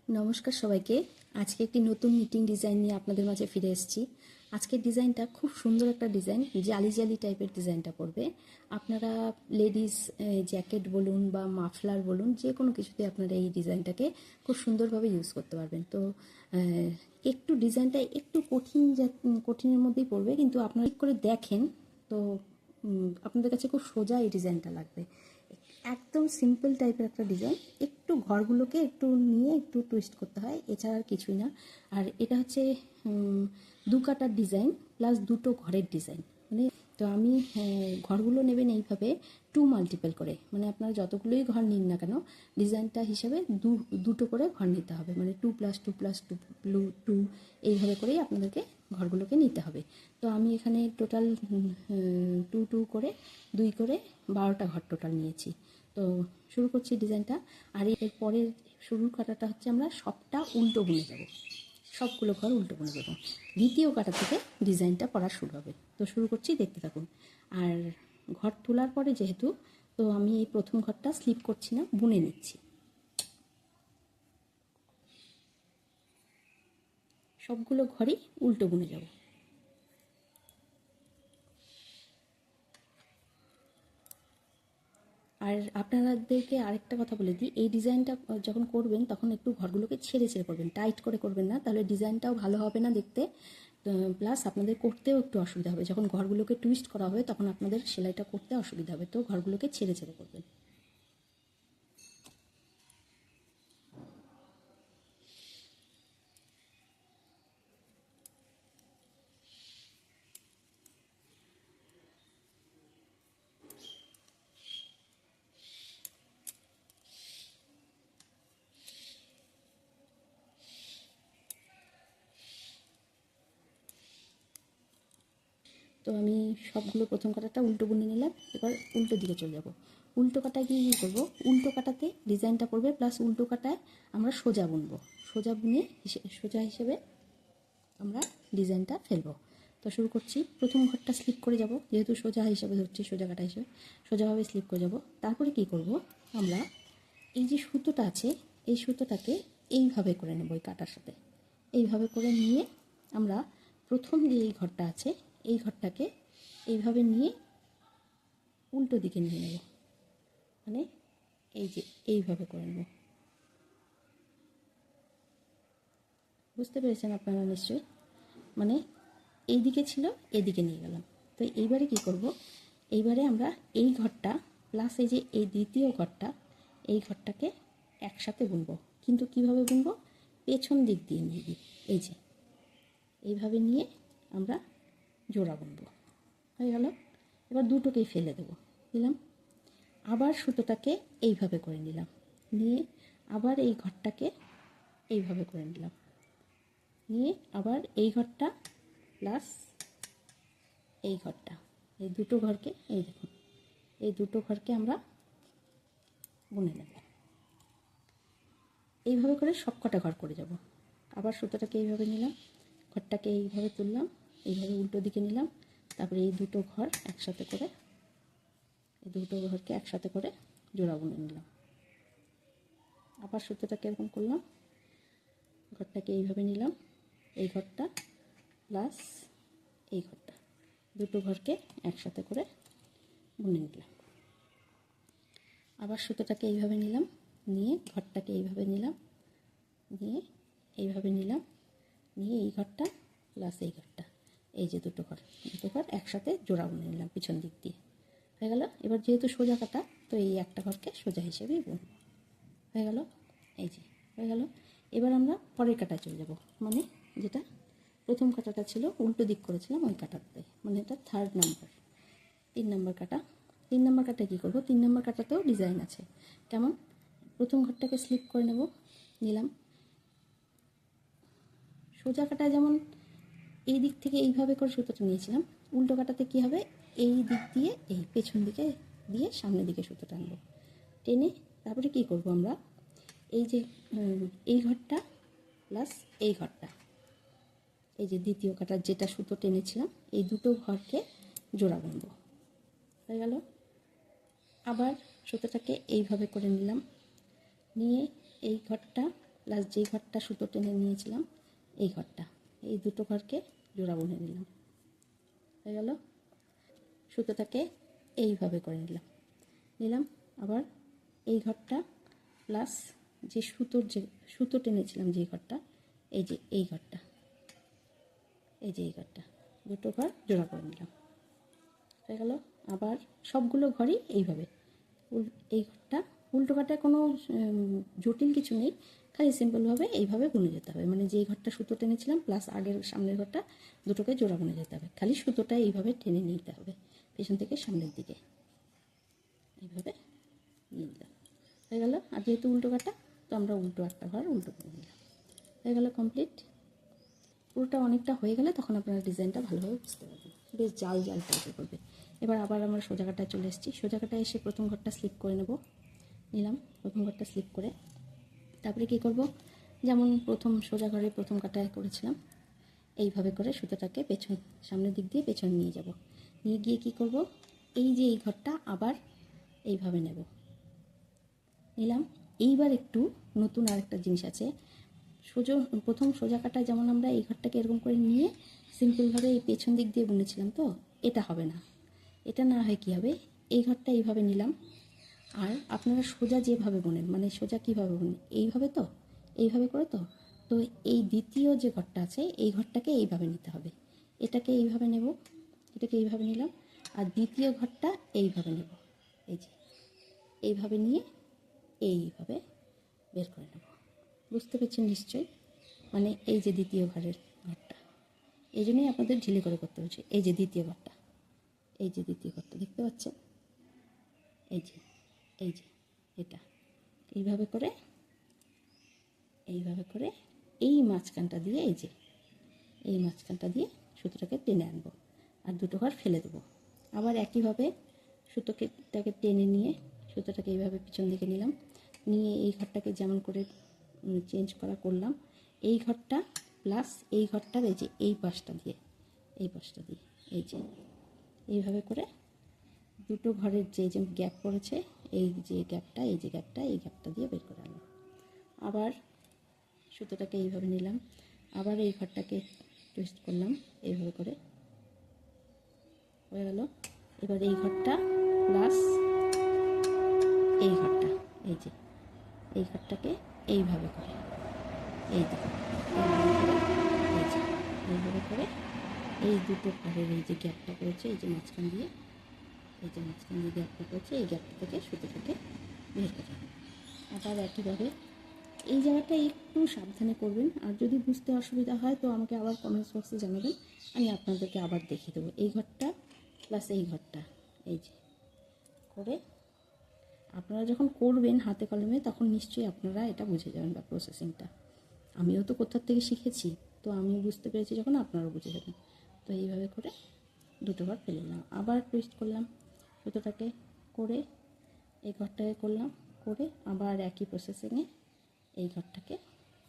নমস্কার সবাইকে। আজকে একটি নতুন নিটিং ডিজাইন নিয়ে আপনাদের মাঝে ফিরে এসেছি। আজকের ডিজাইনটা খুব সুন্দর একটা ডিজাইন, জালি জালি টাইপের ডিজাইনটা পড়বে। আপনারা লেডিস জ্যাকেট বলুন বা মাফলার বলুন, যে কোনো কিছুতে আপনারা এই ডিজাইনটাকে খুব সুন্দরভাবে ইউজ করতে পারবেন। তো একটু ডিজাইনটা একটু কঠিনের মধ্যেই পড়বে, কিন্তু আপনারা ঠিক করে দেখেন তো আপনাদের কাছে খুব সোজা এই ডিজাইনটা লাগবে। একদম সিম্পল টাইপের একটা ডিজাইন, একটু ঘরগুলোকে একটু নিয়ে একটু টুইস্ট করতে হয়, এছাড়া আর কিছুই না। আর এটা হচ্ছে দু কাটার ডিজাইন প্লাস দুটো ঘরের ডিজাইন। মানে তো আমি ঘরগুলো নেবেন এইভাবে 2 মাল্টিপল করে, মানে আপনারা যতগুলোই ঘর নিন না কেন ডিজাইনটা হিসাবে দুটো করে ঘর নিতে হবে, মানে 2+2+2 এইভাবে করেই আপনাদেরকে ঘরগুলোকে নিতে হবে। তো আমি এখানে টোটাল 2 করে 2 করে 12টা ঘর টোটাল নিয়েছি। তো শুরু করছি ডিজাইনটা। আর এর পরের শুরুর কাটাটা হচ্ছে আমরা সবটা উল্টো বুনে যাব, সবগুলো ঘর উল্টো বুনে যাব। দ্বিতীয় কাটা থেকে ডিজাইনটা পড়া শুরু হবে। তো শুরু করছি, দেখতে থাকুন। আর ঘর তোলার পরে যেহেতু, তো আমি এই প্রথম ঘরটা স্লিপ করছি না, বুনে নিচ্ছি। সবগুলো ঘরই উল্টো বুনে যাব। আর আপনাদেরকে আরেকটা কথা বলে দিই, এই ডিজাইনটা যখন করবেন তখন একটু ঘরগুলোকে ছেড়ে ছেড়ে করবেন, টাইট করে করবেন না, তাহলে ডিজাইনটাও ভালো হবে না দেখতে, প্লাস আপনাদের করতেও একটু অসুবিধা হবে। যখন ঘরগুলোকে টুইস্ট করা হবে তখন আপনাদের সেলাইটা করতে অসুবিধা হবে, তো ঘরগুলোকে ছেড়ে ছেড়ে করবেন। তো আমি সবগুলো প্রথম কাটাটা উল্টো বুনে নিলাম, এবার উল্টো দিকে চলে যাব। উল্টো কাটায় গিয়ে কী করবো, উল্টো কাটাতে ডিজাইনটা পড়বে প্লাস উল্টো কাটায় আমরা সোজা বুনবো, সোজা বুনে সোজা হিসেবে আমরা ডিজাইনটা ফেলবো। তো শুরু করছি, প্রথম ঘরটা স্লিপ করে যাব, যেহেতু সোজা হিসাবে ধরছি, সোজা কাটা হিসেবে সোজাভাবে স্লিপ করে যাব। তারপরে কি করব, আমরা এই যে সুতোটা আছে এই সুতোটাকে এইভাবে করে নেব, এই কাটার সাথে এইভাবে করে নিয়ে আমরা প্রথম যে এই ঘরটা আছে এই ঘরটাকে এইভাবে নিয়ে উল্টো দিকে নিয়ে নেব, মানে এই যে এইভাবে করে নেব। বুঝতে পেরেছেন আপনারা নিশ্চয়ই? মানে এই দিকে ছিল, এদিকে নিয়ে গেলাম। তো এইবারে কি করব, এইবারে আমরা এই ঘরটা প্লাস এই যে এই দ্বিতীয় ঘরটা, এই ঘরটাকে একসাথে বুনবো। কিন্তু কিভাবে বুনবো, পেছন দিক দিয়ে নিয়ে দিই, এই যে এইভাবে নিয়ে আমরা জোড়া বুনবো। হয়ে গেল। এবার দুটোকেই ফেলে দেবো, দিলাম। আবার সুতোটাকে এইভাবে করে নিলাম, নিয়ে আবার এই ঘরটাকে এইভাবে করে নিলাম, নিয়ে আবার এই ঘরটা প্লাস এই ঘরটা, এই দুটো ঘরকে, এই দেখুন এই দুটো ঘরকে আমরা বুনে নেব। এইভাবে করে সব কটা ঘর করে যাব। আবার সুতোটাকে এইভাবে নিলাম, ঘরটাকে এইভাবে তুললাম, এইভাবে উল্টো দিকে নিলাম, তারপরে এই দুটো ঘর একসাথে করে, এই দুটো ঘরকে একসাথে করে জোড়া বুনে নিলাম। আবার সুতোটাকে এরকম করলাম, ঘরটাকে এইভাবে নিলাম, এই ঘরটা প্লাস এই ঘরটা, দুটো ঘরকে একসাথে করে বুনে নিলাম। আবার সুতোটাকে এইভাবে নিলাম, নিয়ে ঘরটাকে এইভাবে নিলাম, নিয়ে এইভাবে নিলাম, নিয়ে এই ঘরটা প্লাস এই ঘরটা, এই যে দুটো ঘর একসাথে জোড়া বুনে নিলাম পিছন দিক দিয়ে। হয়ে গেল। এবার যেহেতু সোজা কাটা, তো এই একটা ঘরকে সোজা হিসেবেই বুনব। হয়ে গেল, এই যে হয়ে গেল। এবার আমরা পরের কাটায় চলে যাব, মানে যেটা প্রথম কাটাটা ছিল উল্টো দিক করেছিলাম ওই কাটাতে, মানে এটা 3rd নাম্বার, 3 নাম্বার কাটা। 3 নাম্বার কাটায় কী করবো, 3 নাম্বার কাটাতেও ডিজাইন আছে। কেমন, প্রথম ঘরটাকে স্লিপ করে নেব, নিলাম। সোজা কাটায় যেমন এই দিক থেকে এইভাবে করে সুতোটা নিয়েছিলাম, উল্টো কাটাতে কী হবে, এই দিক দিয়ে এই পেছন দিকে দিয়ে সামনের দিকে সুতো টানবো, টেনে তারপরে কী করব, আমরা এই যে এই ঘরটা প্লাস এই ঘরটা, এই যে দ্বিতীয় কাটার যেটা সুতো টেনেছিলাম এই দুটো ঘরকে জোড়া বুনবো। হয়ে গেল। আবার সুতোটাকে এইভাবে করে নিলাম, নিয়ে এই ঘরটা প্লাস যেই ঘরটা সুতো টেনে নিয়েছিলাম এই ঘরটা, এই দুটো ঘরকে জোড়া বুনে নিলাম। হয়ে গেল। সুতোটাকে এইভাবে করে নিলাম। আবার এই ঘরটা প্লাস যে সুতো টেনেছিলাম যে ঘরটা, এই যে এই ঘরটা, এই যে এই ঘরটা, দুটো ঘর জোড়া করে নিলাম। হয়ে গেল। আবার সবগুলো ঘরই এইভাবে, এই ঘরটা উল্টো ঘরটায় কোনো জটিল কিছু নেই, খালি সিম্পলভাবে এইভাবে বুনে যেতে হবে। মানে যেই ঘরটা সুতো টেনেছিলাম প্লাস আগের সামনের ঘরটা দুটোকে জোড়া বুনে যেতে হবে, খালি সুতোটা এইভাবে টেনে নিতে হবে পেছন থেকে সামনের দিকে, এইভাবে নিয়ে নিলাম। হয়ে গেল। আর যেহেতু উল্টো ঘরটা, তো আমরা উল্টো একটা ঘর উল্টো করে নিলাম। হয়ে গেল কমপ্লিট। পুরোটা অনেকটা হয়ে গেলে তখন আপনারা ডিজাইনটা ভালোভাবে বুঝতে পারবেন, বেশ জাল জাল টাইপের করবে। এবার আবার আমরা সোজা কাটায় চলে এসেছি। সোজা কাটায় এসে প্রথম ঘরটা স্লিপ করে নিলাম। প্রথম ঘরটা স্লিপ করে তারপরে কী করব, যেমন প্রথম সোজা ঘরে প্রথম কাটায় করেছিলাম, এইভাবে করে সুতোটাকে পেছন সামনের দিক দিয়ে পেছন নিয়ে যাব। নিয়ে গিয়ে কী করব, এই যে এই ঘরটা আবার এইভাবে নিলাম। এইবার একটু নতুন আরেকটা জিনিস আছে। প্রথম সোজা কাটায় যেমন আমরা এই ঘরটাকে এরকম করে নিয়ে সিম্পলভাবে এই পেছন দিক দিয়ে বুনেছিলাম, তো এটা হবে না। এটা না হয় কী হবে, এই ঘরটা এইভাবে নিলাম। আর আপনারা সোজা যেভাবে বোনেন, মানে সোজা কীভাবে বোনেন, এইভাবে, তো এইভাবে করে, তো এই দ্বিতীয় যে ঘরটা আছে এই ঘরটাকে এইভাবে নিতে হবে। এটাকে এইভাবে নেব, এটাকে এইভাবে নিলাম, আর দ্বিতীয় ঘরটা এইভাবে নেব। এই যে এইভাবে নিয়ে এইভাবে বের করে নেব। বুঝতে পেরেছেন নিশ্চয়ই? মানে এই যে দ্বিতীয় ঘরটা, এই জন্যই আপনাদের ঢিলে করে করতে হচ্ছে। এই যে দ্বিতীয় ঘরটা, এই যে দ্বিতীয় ঘরটা দেখতে পাচ্ছেন, এই যে এটা এইভাবে করে এই মাঝখানটা দিয়ে, এই মাঝখানটা দিয়ে সুতোটাকে টেনে আনবো আর দুটো ঘর ফেলে দেবো। আবার একইভাবে সুতোটাকে টেনে নিয়ে সুতোটাকে এইভাবে পিছন দিকে নিলাম, নিয়ে এই ঘরটাকে যেমন করে চেঞ্জ করলাম, এই ঘরটা প্লাস এই ঘরটার এই পাশটা দিয়ে এই যে এইভাবে করে দুটো ঘরের যে গ্যাপ পড়েছে, এই গ্যাপটা দিয়ে বের করে আনলাম। আবার সুতোটাকে এইভাবে নিলাম, আবার এই ঘরটাকে টুইস্ট করলাম এইভাবে করে, হয়ে গেল। এবার এই ঘরটা প্লাস এই ঘরটা, এই ঘরটাকে এইভাবে করে, এইভাবে করে এই দুটো ঘরের এই যে গ্যাপটা পড়েছে, এই যে মাঝখান দিয়ে গ্যাপটা পড়েছে, এই গ্যাপটা থেকে সুতোটাকে বের করে। আবার একইভাবে এই জায়গাটা একটু সাবধানে করবেন, আর যদি বুঝতে অসুবিধা হয় তো আমাকে আবার কমেন্টস বক্সে জানাবেন, আমি আপনাদেরকে আবার দেখিয়ে দেবো। এই ঘরটা প্লাস এই ঘরটা এই যে করে আপনারা যখন করবেন হাতে কলমে, তখন নিশ্চয়ই আপনারা এটা বুঝে যাবেন বা প্রসেসিংটা। আমিও তো কোথার থেকে শিখেছি, তো আমি বুঝতে পেরেছি যখন, আপনারাও বুঝে যাবেন। তো এইভাবে করে দুটো ঘর ফেলে নিলাম, আবার টুইস্ট করলাম সুতোটাকে করে, এই ঘরটাকে করলাম করে, আবার একই প্রসেসিংয়ে এই ঘরটাকে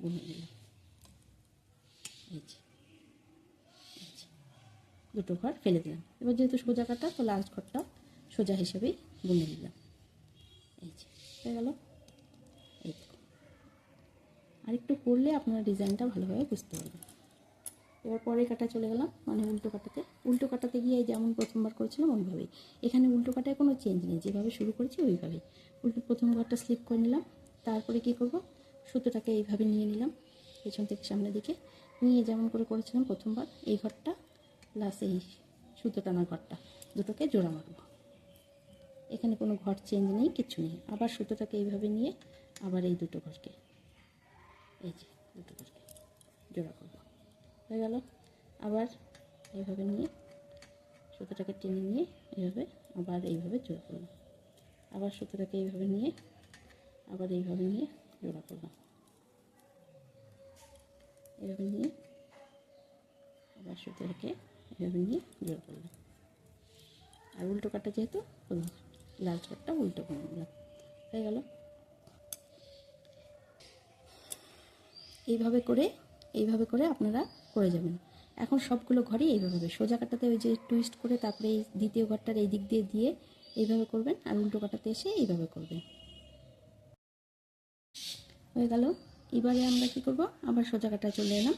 বুনে নিলাম। এই যে দুটো ঘর ফেলে দিলাম। এবার যেহেতু সোজা কাটা, তো লাস্ট ঘরটা সোজা হিসেবেই বুনে নিলাম। এই যে হয়ে গেল। এই আর একটু করলে আপনারা ডিজাইনটা ভালোভাবে বুঝতে পারবেন। এবার পরের কাটা চলে গেলাম, মানে উল্টো কাটাতে গিয়ে যেমন প্রথমবার করেছিলাম ওইভাবেই। এখানে উল্টো কাটায় কোনো চেঞ্জ নেই, যেভাবে শুরু করেছি ওইভাবেই। প্রথম ঘরটা স্লিপ করে নিলাম, তারপরে কি করব, সুতোটাকে এইভাবে নিয়ে নিলাম পেছন থেকে সামনের দিকে নিয়ে, যেমন করে করেছিলাম প্রথমবার, এই ঘরটা প্লাস এই সুতো টানার ঘরটা দুটোকে জোড়া মারব। এখানে কোনো ঘর চেঞ্জ নেই, কিচ্ছু নেই। আবার সুতোটাকে এইভাবে নিয়ে আবার এই দুটো ঘরকে জোড়া করব। হয়ে গেল। আবার এইভাবে নিয়ে সুতোটাকে টেনে নিয়ে এইভাবে আবার এইভাবে জোড়া করলাম। আবার সুতোটাকে এইভাবে নিয়ে আবার এইভাবে নিয়ে জোড়া করলাম। এইভাবে নিয়ে আবার সুতোটাকে এইভাবে নিয়ে জোড়া করলাম। আর উল্টো কাটা যেহেতু লাল কাটটা উল্টো করে নিলাম। হয়ে গেল। এইভাবে করে আপনারা করে যাবেন। এখন সবগুলো ঘরই এইভাবে হবে। সোজা কাটাতে ওই যে টুইস্ট করে তারপরে এই দ্বিতীয় ঘরটার এই দিক দিয়ে এইভাবে করবেন, আর উল্টো কাটাতে এসে এইভাবে করবেন। হয়ে গেল। এবারে আমরা কি করব, আবার সোজা কাটা চলে এলাম।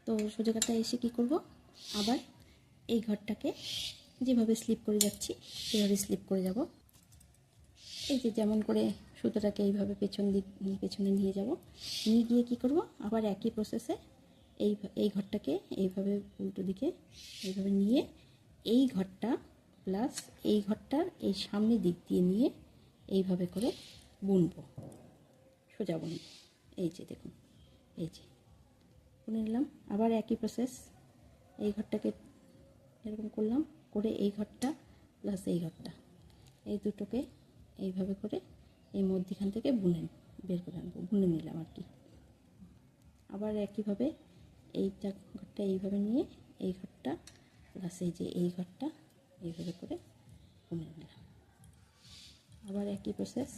তো সোজা কাটা এসে কি করব, আবার এই ঘরটাকে যেভাবে স্লিপ করে যাচ্ছি সেভাবে স্লিপ করে যাব। এই যে যেমন করে সুতোটাকে এইভাবে পেছনে নিয়ে যাব, নিয়ে গিয়ে কি করব, আবার একই প্রসেসে এই ঘরটাকে এইভাবে উল্টো দিকে এইভাবে নিয়ে এই ঘরটা প্লাস এই ঘরটার এই সামনের দিক দিয়ে নিয়ে এইভাবে করে বুনবো, সোজা বুনবো। এই যে দেখুন, এই যে বুনে নিলাম। আবার একই প্রসেস, এই ঘরটাকে এরকম করলাম, করে এই ঘরটা প্লাস এই ঘরটা, এই দুটোকে এইভাবে করে এই মধ্যখান থেকে বের করে আনবো, বুনে নিলাম আর কি। আবার একইভাবে এইটা ঘরটা এইভাবে নিয়ে এই ঘরটা প্লাস এই যে এই ঘরটা এইভাবে করে বুনে নিলাম। আবার একই প্রসেস,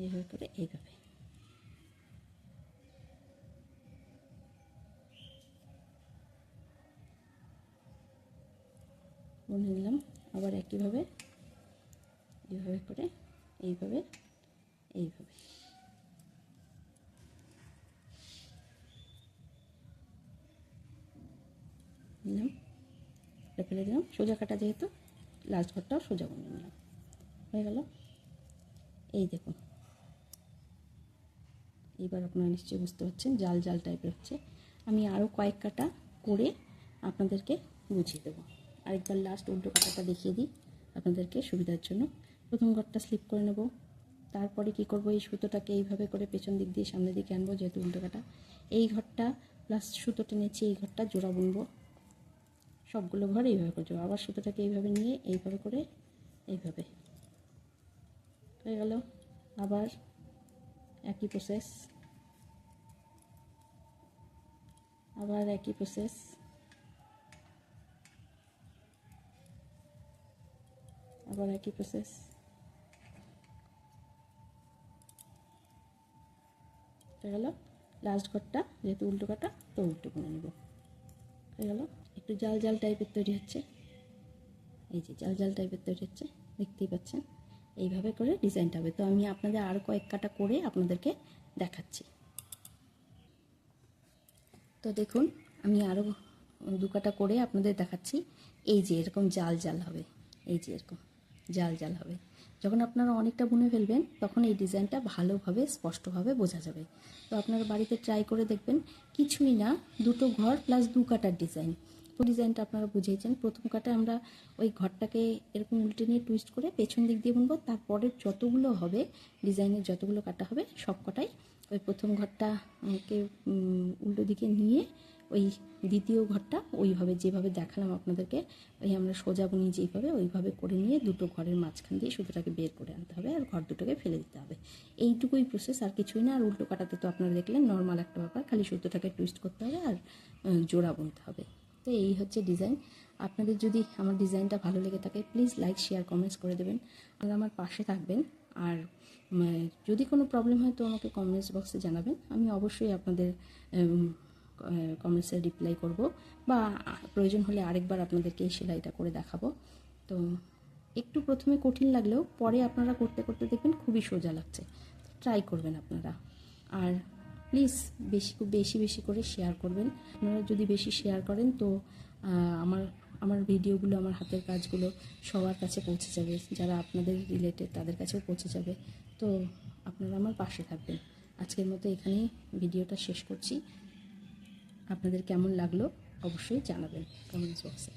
এইভাবে করে এইভাবে বুনে নিলাম। আবার একইভাবে এইভাবে করে এইভাবে এইভাবে নিলাম, ফেলে দিলাম। সোজা কাটা যেহেতু লাস্ট ঘরটাও সোজা বুনে নিলাম, হয়ে গেল। এই দেখুন, এইবার আপনারা নিশ্চয়ই বুঝতে পারছেন জাল জাল টাইপের হচ্ছে। আমি আরও কয়েক কাটা করে আপনাদেরকে বুঝিয়ে দেবো। আরেকবার লাস্ট উল্টো কাটাটা দেখিয়ে দিই আপনাদেরকে সুবিধার জন্য। প্রথম ঘরটা স্লিপ করে নেব, তারপরে কি করব, এই সুতোটাকে এইভাবে করে পেছন দিক দিয়ে সামনের দিকে আনবো, যেহেতু উল্টো কাটা। এই ঘরটা প্লাস সুতো টেনেছি, এই ঘরটা জোড়া বুনবো, সবগুলো ঘর এইভাবে করে যাবো। আবার সুতোটাকে এইভাবে নিয়ে এইভাবে করে এইভাবে হয়ে গেল। আবার একই প্রসেস, আবার একই প্রসেস, আবার একই প্রসেস, হয়ে গেল। লাস্ট ঘরটা যেহেতু উল্টো কাটা তো উল্টো করে নেব, হয়ে গেল। একটু জাল জাল টাইপের তৈরি হচ্ছে, এই যে জাল জাল টাইপের তৈরি হচ্ছে, দেখতেই পাচ্ছেন। এইভাবে করে ডিজাইনটা হবে। তো আমি আপনাদের আরও কয়েক কাটা করে আপনাদেরকে দেখাচ্ছি। তো দেখুন, আমি আরও দু কাটা করে আপনাদের দেখাচ্ছি। এই যে এরকম জাল জাল হবে, এই যে এরকম জাল জাল হবে। যখন আপনারা অনেকটা বুনে ফেলবেন তখন এই ডিজাইনটা ভালোভাবে স্পষ্টভাবে বোঝা যাবে। তো আপনারা বাড়িতে ট্রাই করে দেখবেন। কিছুই না, দুটো ঘর প্লাস দু কাটার ডিজাইন। তো ডিজাইনটা আপনারা বুঝেইছেন। প্রথম কাটে আমরা ওই ঘরটাকে এরকম উল্টে নিয়ে টুইস্ট করে পেছন দিক দিয়ে বুনবো। তারপরে যতগুলো হবে ডিজাইনের, যতগুলো কাটা হবে সব কটাই ওই প্রথম ঘরটাকে উল্টো দিকে নিয়ে ওই দ্বিতীয় ঘরটা ওইভাবে যেভাবে দেখালাম আপনাদেরকে, ওই আমরা সোজা বুনি যেইভাবে ওইভাবে করে নিয়ে দুটো ঘরের মাঝখান দিয়ে সুতোটাকে বের করে আনতে হবে আর ঘর দুটোকে ফেলে দিতে হবে। এইটুকুই প্রসেস, আর কিছুই না। আর উল্টো কাটাতে তো আপনারা দেখলেন নর্মাল একটা ব্যাপার, খালি সুতোটাকে টুইস্ট করতে হবে আর জোড়া বুনতে হবে। তো এই হচ্ছে ডিজাইন। আপনাদের যদি আমার ডিজাইনটা ভালো লেগে থাকে প্লিজ লাইক শেয়ার কমেন্টস করে দেবেন, আর আমার পাশে থাকবেন। আর যদি কোনো প্রবলেম হয় তো আমাকে কমেন্টস বক্সে জানাবেন, আমি অবশ্যই আপনাদের কমেন্টসে রিপ্লাই করব, বা প্রয়োজন হলে আরেকবার আপনাদেরকে এই সেলাইটা করে দেখাবো। তো একটু প্রথমে কঠিন লাগলেও পরে আপনারা করতে করতে দেখবেন খুবই সোজা লাগছে। ট্রাই করবেন আপনারা। আর প্লিজ বেশি বেশি করে শেয়ার করবেন। আপনারা যদি বেশি শেয়ার করেন তো আমার ভিডিওগুলো, আমার হাতের কাজগুলো সবার কাছে পৌঁছে যাবে, যারা আপনাদের রিলেটেড তাদের কাছেও পৌঁছে যাবে। তো আপনারা আমার পাশে থাকবেন। আজকের মতো এখানেই ভিডিওটা শেষ করছি। আপনাদের কেমন লাগলো অবশ্যই জানাবেন কমেন্টস বক্সে।